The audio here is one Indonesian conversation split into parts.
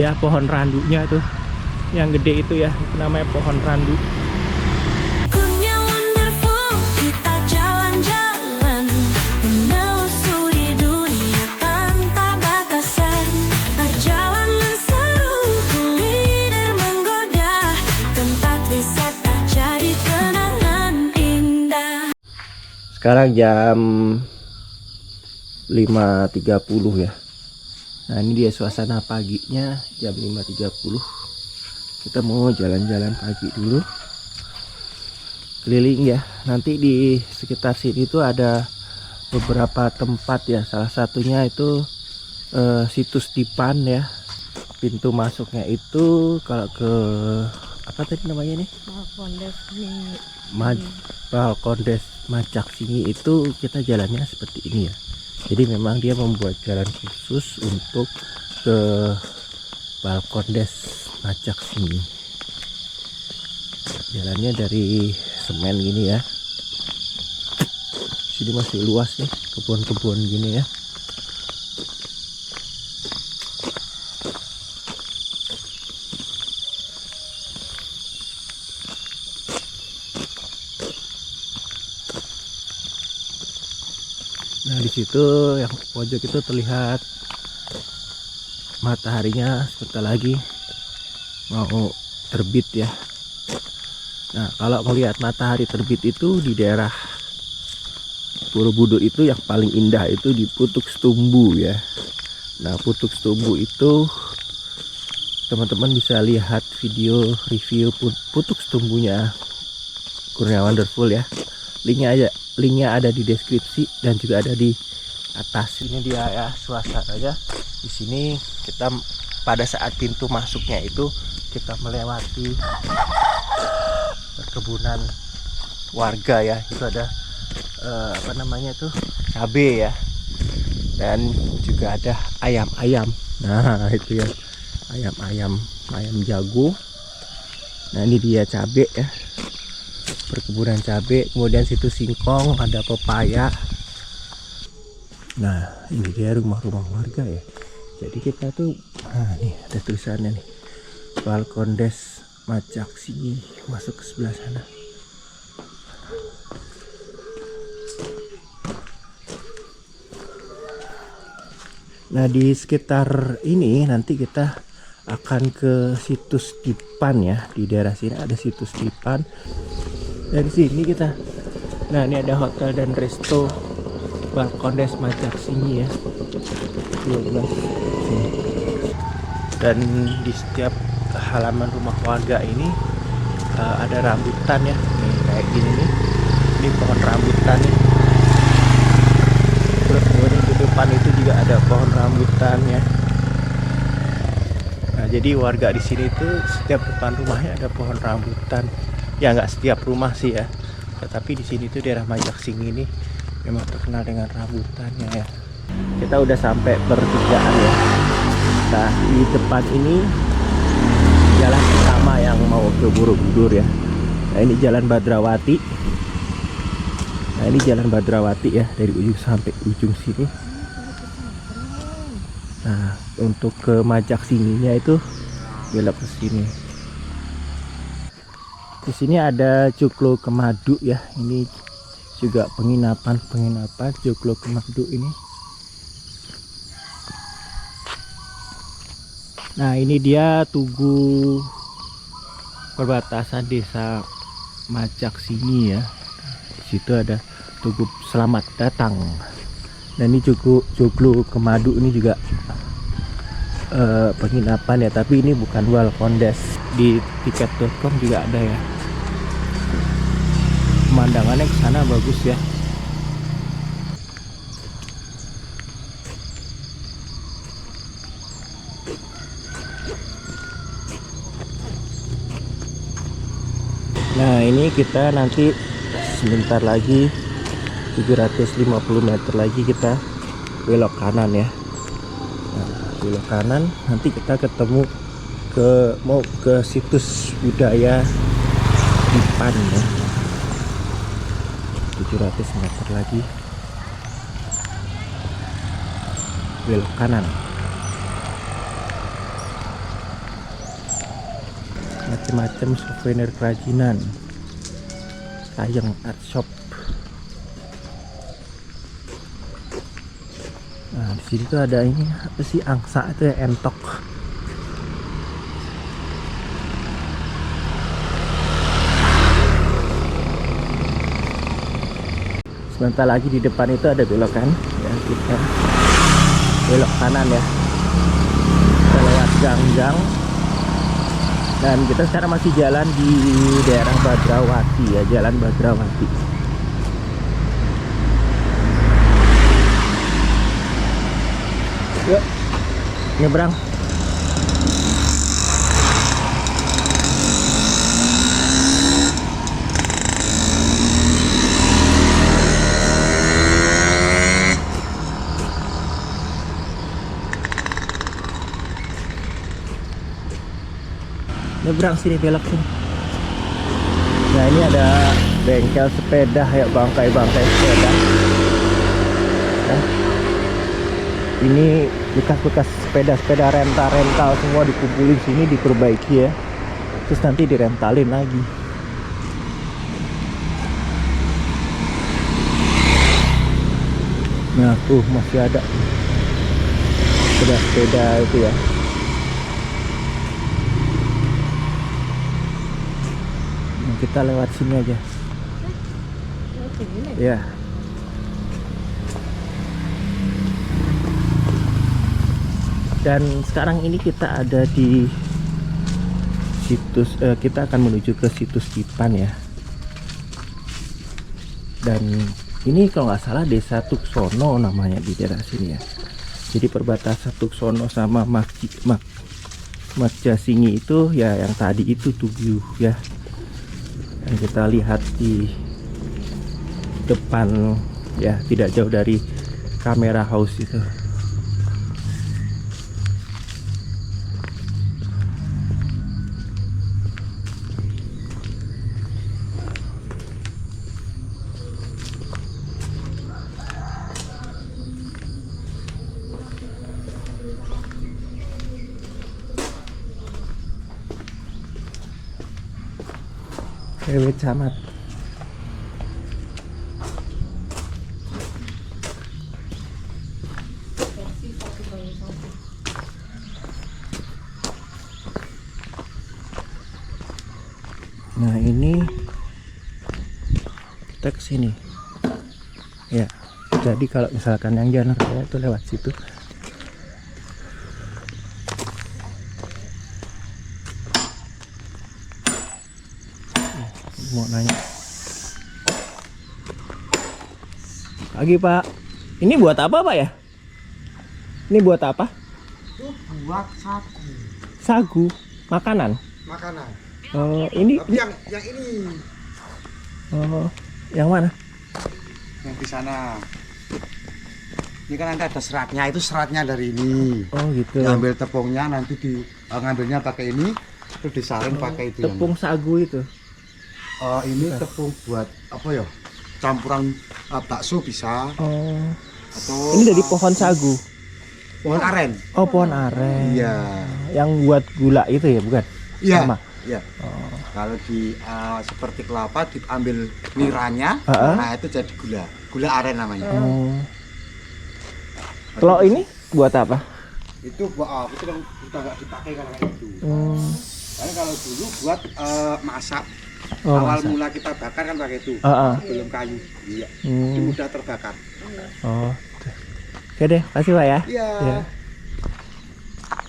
Ya, pohon randunya tuh yang gede itu ya, itu namanya pohon randu. Dunia wonderful, kita jalan-jalan menelusuri dunia tanpa batasan. Perjalanan seru, kuliner menggoda, tempat wisata jadi kenangan indah. Sekarang jam 5.30 ya. Nah, ini dia suasana paginya jam 5.30. Kita mau jalan-jalan pagi dulu, keliling ya. Nanti di sekitar sini tuh ada beberapa tempat ya. Salah satunya itu situs Dipan ya. Pintu masuknya itu kalau ke apa tadi namanya nih? Balkondes Macaksini itu kita jalannya seperti ini ya. Jadi memang dia membuat jalan khusus untuk ke Balkondes Macaksini. Jalannya dari semen gini ya. Sini masih luas nih, kebun-kebun gini ya. Nah, di situ yang pojok itu terlihat mataharinya sebentar lagi mau terbit ya. Nah, kalau melihat matahari terbit itu di daerah Borobudur itu yang paling indah itu di Putuk Setumbu ya. Nah, Putuk Setumbu itu teman-teman bisa lihat video review Putuk Setumbunya Kurnia Wonderful ya. Linknya ada di deskripsi dan juga ada di atas. Ini dia ya suasananya. Di sini kita pada saat pintu masuknya itu kita melewati perkebunan warga ya. Itu ada apa namanya tuh, cabe ya, dan juga ada ayam-ayam. Nah, itu ya, ayam jago. Nah, ini dia cabe ya, perkebunan cabe. Kemudian situ singkong, ada pepaya. Nah, ini dia rumah-rumah warga ya. Jadi kita tuh, nah nih ada tulisannya nih, Balkondes Macaksini, masuk ke sebelah sana. Nah, di sekitar ini nanti kita akan ke situs Dipan ya. Di daerah sini ada situs Dipan. Dari sini kita, nah ini ada hotel dan resto Balkondes Macaksini ya. 12. Dan di setiap halaman rumah warga ini ada rambutan ya. Nih kayak gini nih. Ini pohon rambutan nih. Terus kemudian di depan itu juga ada pohon rambutan ya. Nah, jadi warga di sini itu setiap depan rumahnya ada pohon rambutan. Ya nggak setiap rumah sih ya. Tetapi di sini tuh daerah Macaksini ini memang terkenal dengan rambutannya ya. Kita udah sampai pertigaan ya. Nah, di depan ini jalan pertama yang mau ke Borobudur ya. Nah, ini jalan Badrawati. Nah, ini jalan Badrawati ya, dari ujung sampai ujung sini. Nah, untuk ke Macaksininya itu belok ke sini. Di sini ada Cuklo Kemadu ya. Ini juga penginapan Cuklo Kemadu ini. Nah, ini dia tugu perbatasan desa Macaksini ya. Di situ ada tugu selamat datang. Dan ini Cuklo Kemadu ini juga penginapan ya, tapi ini bukan Balkondes. Di tiket.com juga ada ya. Pemandangannya ke sana bagus ya. Nah, ini kita nanti sebentar lagi 750 meter lagi kita belok kanan ya. Nah, belok kanan nanti kita ketemu mau ke situs budaya Dipan ya. 700 meter lagi belok kanan. macam-macam souvenir kerajinan. Kayeng Art Shop. Nah, di sini tuh ada ini apa sih, angsa itu ya, entok. Sebentar lagi di depan itu ada belokan ya, kita belok kanan ya. Kita lewat gang-gang dan kita sekarang masih jalan di daerah Badrawati ya, Jalan Badrawati. Yuk nyebrang. Nyebrang sini, belok sini. Nah, ini ada bengkel sepeda ya, bangkai-bangkai sepeda. Nah, ini bekas-bekas sepeda rental semua dikumpulin sini, diperbaiki ya. Terus nanti direntalin lagi. Nah, tuh masih ada sepeda-sepeda itu ya. Kita lewat sini aja. Ya. Dan sekarang ini kita ada di situs, kita akan menuju ke situs Kipan ya. Dan ini kalau nggak salah Desa Tuksono namanya di daerah sini ya. Jadi perbatasan Tuksono sama Makjasingi itu ya, yang tadi itu Tugu ya. Yang kita lihat di depan ya, tidak jauh dari kamera house itu. Ewe Camat. Nah, ini kita kesini ya. Jadi kalau misalkan yang jalan raya itu lewat situ. Mau nanya pagi Pak, ini buat apa Pak ya? Ini buat apa? Itu buat sagu. Sagu, makanan. Oh, ini. Tapi yang ini. Oh, yang mana? Yang di sana. Ini kan nanti ada seratnya, itu seratnya dari ini. Oh gitu. Diambil tepungnya, nanti ngambilnya pakai ini, terus disaring pakai itu. Tepung sagu itu. Ini tepung buat apa ya? Campuran bakso bisa. Oh. Atau Ini dari pohon sagu. pohon aren. Oh, pohon aren. Iya. Yang buat gula itu ya, bukan? Iya. Sama. Iya. Oh. Kalau di seperti kelapa diambil niranya, nah itu jadi gula. Gula aren namanya. Oh. Kalau ini buat apa? Itu buat itu kan udah nggak dipakai karena itu. Karena kalau dulu buat masak. Oh, awal masak. mula kita bakar kan pakai itu. Belum kayu. Iya. Itu mudah terbakar. Oh. Oke deh, kasih Pak ya. Iya.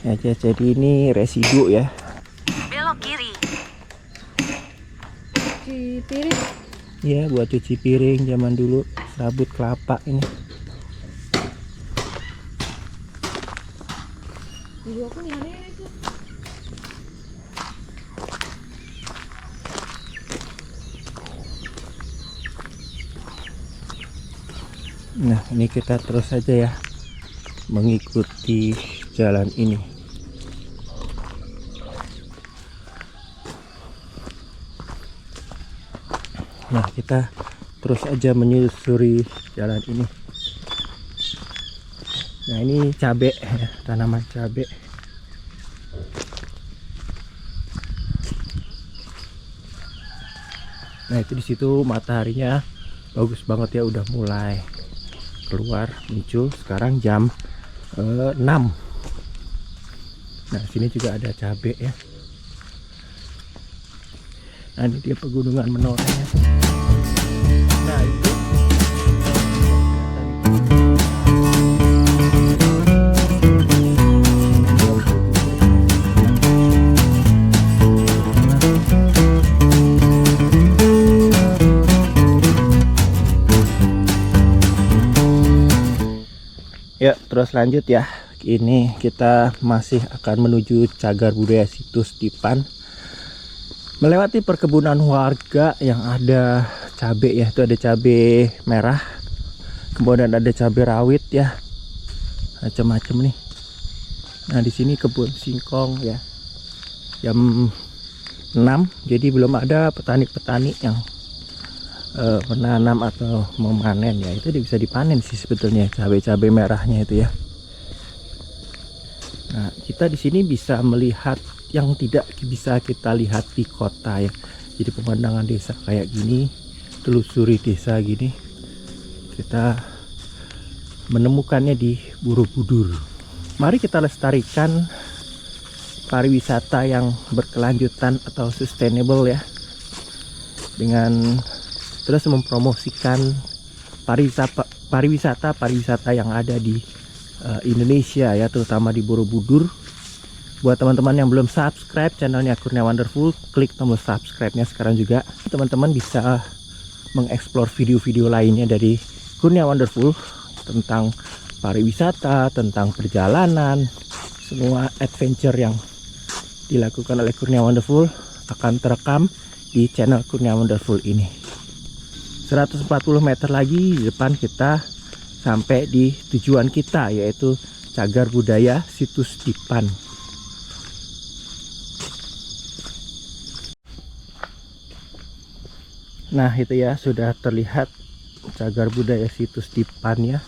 Ya, jadi ini residu ya. Belok kiri. Cuci piring. Iya, buat cuci piring zaman dulu, sabut kelapa ini. Ibu aku nih aneh itu. Nah, ini kita terus saja ya mengikuti jalan ini. Nah, kita terus aja menyusuri jalan ini. Nah, ini cabe ya, tanaman cabe. Nah itu di situ mataharinya bagus banget ya, udah mulai keluar muncul. Sekarang jam 6. Nah sini juga ada cabai ya. Nah ini dia pegunungan menorehnya. Nah itu ya, terus lanjut ya. Ini kita masih akan menuju Cagar Budaya Situs Dipan, melewati perkebunan warga yang ada cabai ya. Itu ada cabai merah, kemudian ada cabai rawit ya, macam-macam nih. Nah di sini kebun singkong ya. Jam 6, jadi belum ada petani-petani yang menanam atau memanen ya. Itu bisa dipanen sih sebetulnya cabai-cabai merahnya itu ya. Nah kita di sini bisa melihat yang tidak bisa kita lihat di kota ya. Jadi pemandangan desa kayak gini, telusuri desa gini, kita menemukannya di Borobudur. Mari kita lestarikan pariwisata yang berkelanjutan atau sustainable ya, dengan terus mempromosikan pariwisata yang ada di Indonesia ya, terutama di Borobudur. Buat teman-teman yang belum subscribe channelnya Kurnia Wonderful, klik tombol subscribe-nya sekarang juga. Teman-teman bisa mengeksplor video-video lainnya dari Kurnia Wonderful tentang pariwisata, tentang perjalanan, semua adventure yang dilakukan oleh Kurnia Wonderful akan terekam di channel Kurnia Wonderful ini. 140 meter lagi di depan kita sampai di tujuan kita, yaitu Cagar Budaya Situs Dipan. Nah itu ya, sudah terlihat Cagar Budaya Situs Dipan ya.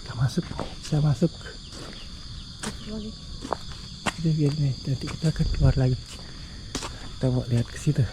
Kita masuk, bisa masuk. Udah biar nih, nanti kita akan keluar lagi. Kita mau lihat ke situ.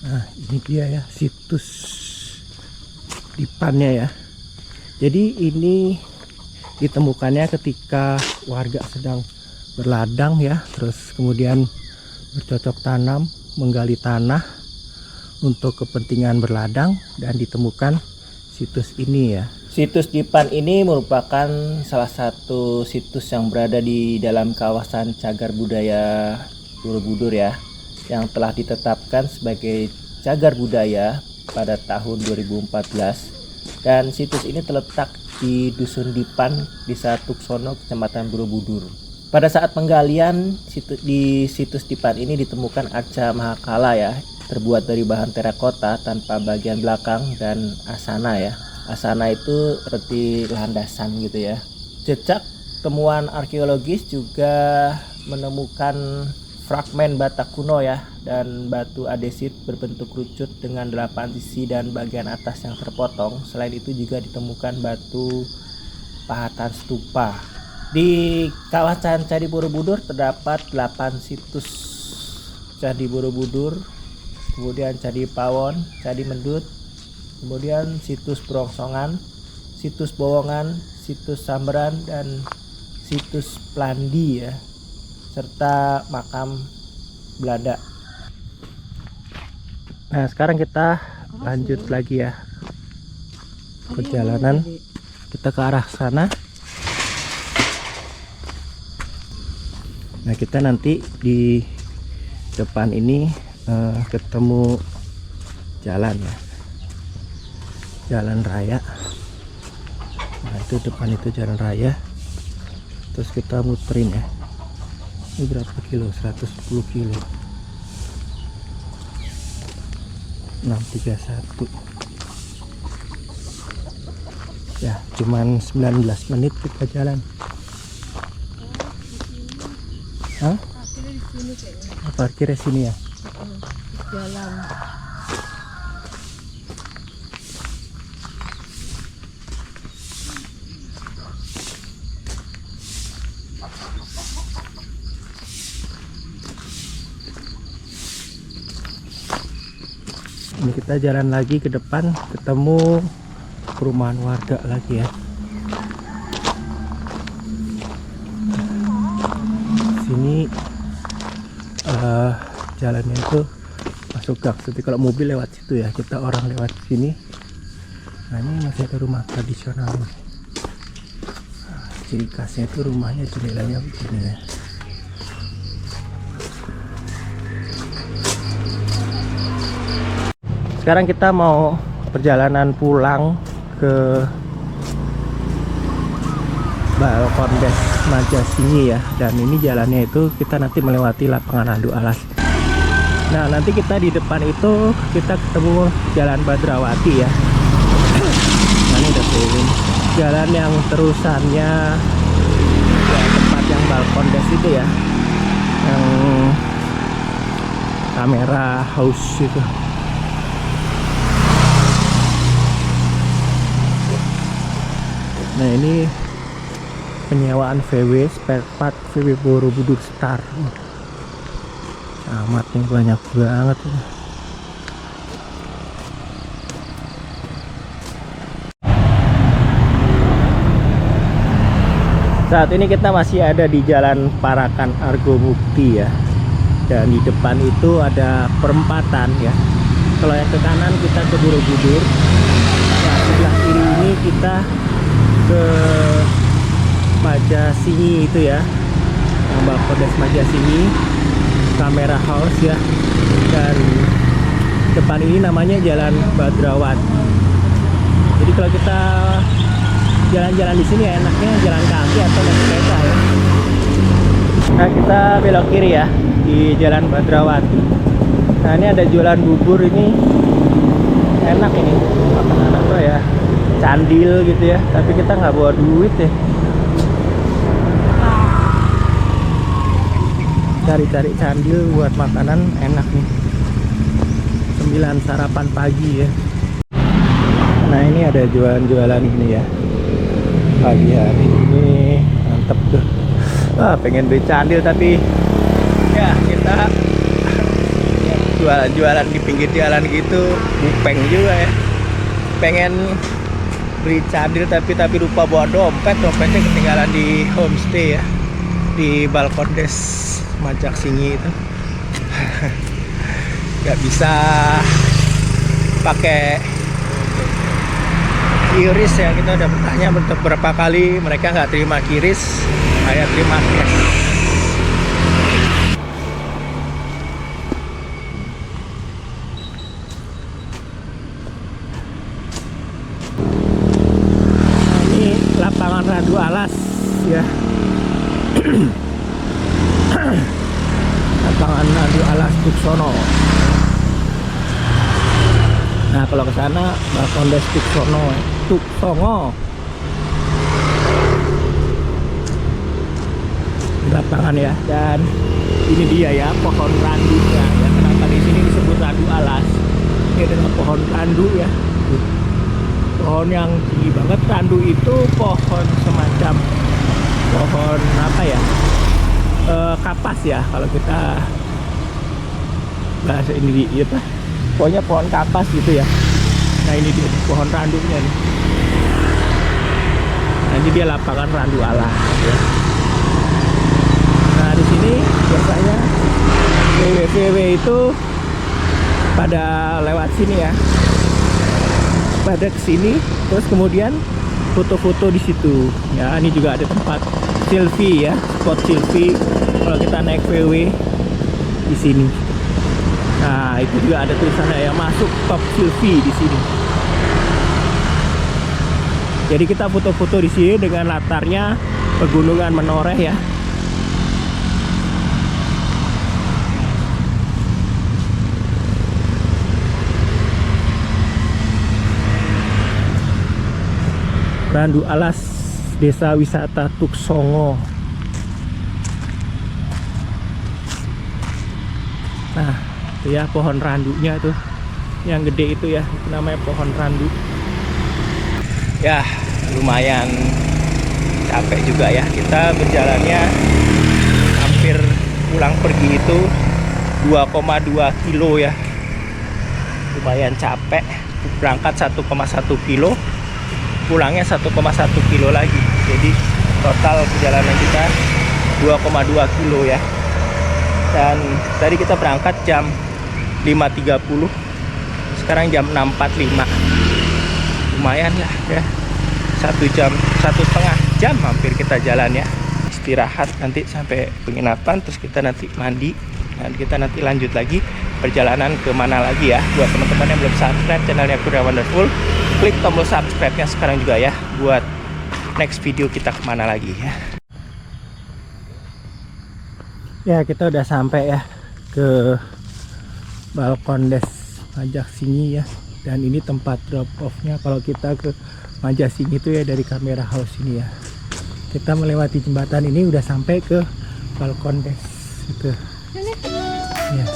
Nah ini dia ya, situs Dipannya ya. Jadi ini ditemukannya ketika warga sedang berladang ya, terus kemudian bercocok tanam, menggali tanah untuk kepentingan berladang, dan ditemukan situs ini ya. Situs Dipan ini merupakan salah satu situs yang berada di dalam kawasan Cagar Budaya Borobudur ya, yang telah ditetapkan sebagai cagar budaya pada tahun 2014, dan situs ini terletak di Dusun Dipan, Desa Tuksono, Kecamatan Borobudur. Pada saat penggalian di situs Dipan ini ditemukan arca Mahakala ya, terbuat dari bahan terakota tanpa bagian belakang dan asana ya. Asana itu seperti landasan gitu ya. Jejak temuan arkeologis juga menemukan fragmen bata kuno ya, dan batu adesit berbentuk kerucut dengan 8 sisi dan bagian atas yang terpotong. Selain itu juga ditemukan batu pahatan stupa. Di kawasan Candi Borobudur terdapat 8 situs Candi Borobudur, kemudian Candi Pawon, Candi Mendut, kemudian situs Brongsongan, situs Bowongan, situs Samberan, dan situs Plandi ya, serta makam Belanda. Nah sekarang kita lanjut lagi ya perjalanan, kita ke arah sana. Nah kita nanti di depan ini ketemu jalan ya, jalan raya. Nah itu depan itu jalan raya, terus kita muterin ya. Ini berapa kilo? 110 kilo. 631. Ya, cuman 19 menit kita jalan. Hah? Akhirnya di sini kayaknya. Parkirnya sini ya? Jalan. Ini kita jalan lagi ke depan, ketemu perumahan warga lagi ya. Sini jalannya itu masuk gang. Jadi kalau mobil lewat situ ya, kita orang lewat sini. Nah, ini masih ada rumah tradisional nih. Nah, ciri khasnya itu rumahnya jendelanya begini ya. Sekarang kita mau perjalanan pulang ke Balkondes Majasingi ya, dan ini jalannya itu kita nanti melewati lapangan Randu Alas. Nah, nanti kita di depan itu kita ketemu Jalan Badrawati ya. Nah, ini udah keliling jalan yang terusannya ya, tempat yang Balkondes itu ya, yang kamera house itu. Nah, ini penyewaan VW, spare part VW Borobudur Star. Camatnya banyak banget. Saat ini kita masih ada di Jalan Parakan Argomukti ya. Dan di depan itu ada perempatan ya. Kalau yang ke kanan kita ke Borobudur. Nah, sebelah kiri ini kita ke Majasingi itu ya, yang Balkondes Majasingi, kamera house ya, dan depan ini namanya Jalan Badrawati. Jadi kalau kita jalan-jalan di sini ya, enaknya jalan kaki atau naik sepeda ya. Nah, kita belok kiri ya di Jalan Badrawati. Nah, ini ada jualan bubur, ini enak ini makanan apa ya, candil gitu ya, tapi kita nggak bawa duit ya. Cari-cari candil buat makanan enak nih. 9 sarapan pagi ya. Nah, ini ada jualan-jualan ini ya. Pagi hari ini mantep tuh. Wah, pengen beli candil tapi ya kita jualan-jualan di pinggir jalan gitu bupeng juga ya. Pengen beli candil tapi lupa bawa dompetnya ketinggalan di homestay ya, di Balkondes Majasingi itu. Gak bisa pakai kiris ya, kita udah bertanya beberapa kali, mereka nggak terima kiris, saya terima cash. Lapangan Randu Alas ya. Lapangan Randu Alas Tuksono. Nah, kalau ke sana Balkondes Tuksongo. Di lapangan ya, dan ini dia ya pohon randunya ya. Kenapa di sini disebut Randu Alas? Ini adalah pohon randu ya. Pohon yang tinggi banget. Randu itu pohon semacam pohon apa ya, kapas ya kalau kita bahasa ini ya, pokoknya pohon kapas gitu ya. Nah, ini dia pohon randunya nih. Nah, ini dia lapangan Randu Alas ya. Nah, di sini biasanya VW itu pada lewat sini ya, pada kesini terus kemudian foto-foto di situ ya. Ini juga ada tempat selfie ya, spot selfie kalau kita naik VW di sini. Nah, itu juga ada tulisannya ya, masuk top selfie di sini. Jadi kita foto-foto di sini dengan latarnya pegunungan menoreh ya. Randu Alas, Desa Wisata Tuksongo. Nah, itu ya pohon randunya tuh. Yang gede itu ya, itu namanya pohon randu. Ya, lumayan capek juga ya. Kita berjalannya hampir pulang pergi itu 2,2 kilo ya. Lumayan capek. Berangkat 1,1 kilo, pulangnya 1,1 kilo lagi. Jadi total perjalanan kita 2,2 kilo ya. Dan tadi kita berangkat jam 5.30, sekarang jam 6.45. Lumayan lah ya, 1,5 jam hampir kita jalan ya. Istirahat nanti sampai penginapan, terus kita nanti mandi, dan kita nanti lanjut lagi perjalanan ke mana lagi ya. Buat teman-teman yang belum subscribe channelnya Korea Wonderful, klik tombol subscribe-nya sekarang juga ya, buat next video kita kemana lagi ya. Ya, kita udah sampai ya ke Balkon Des Majaksingi ya. Dan ini tempat drop off-nya kalau kita ke Majaksingi itu ya, dari kamera house ini ya. Kita melewati jembatan ini udah sampai ke Balkon Des itu. Ya.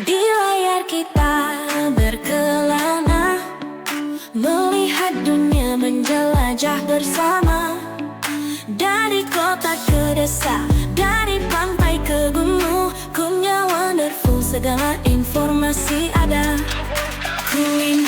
Di layar kita berkelana, melihat dunia menjelajah bersama. Dari kota ke desa, dari pantai ke gunung, Korea Wonderful segala informasi ada. Ku ingin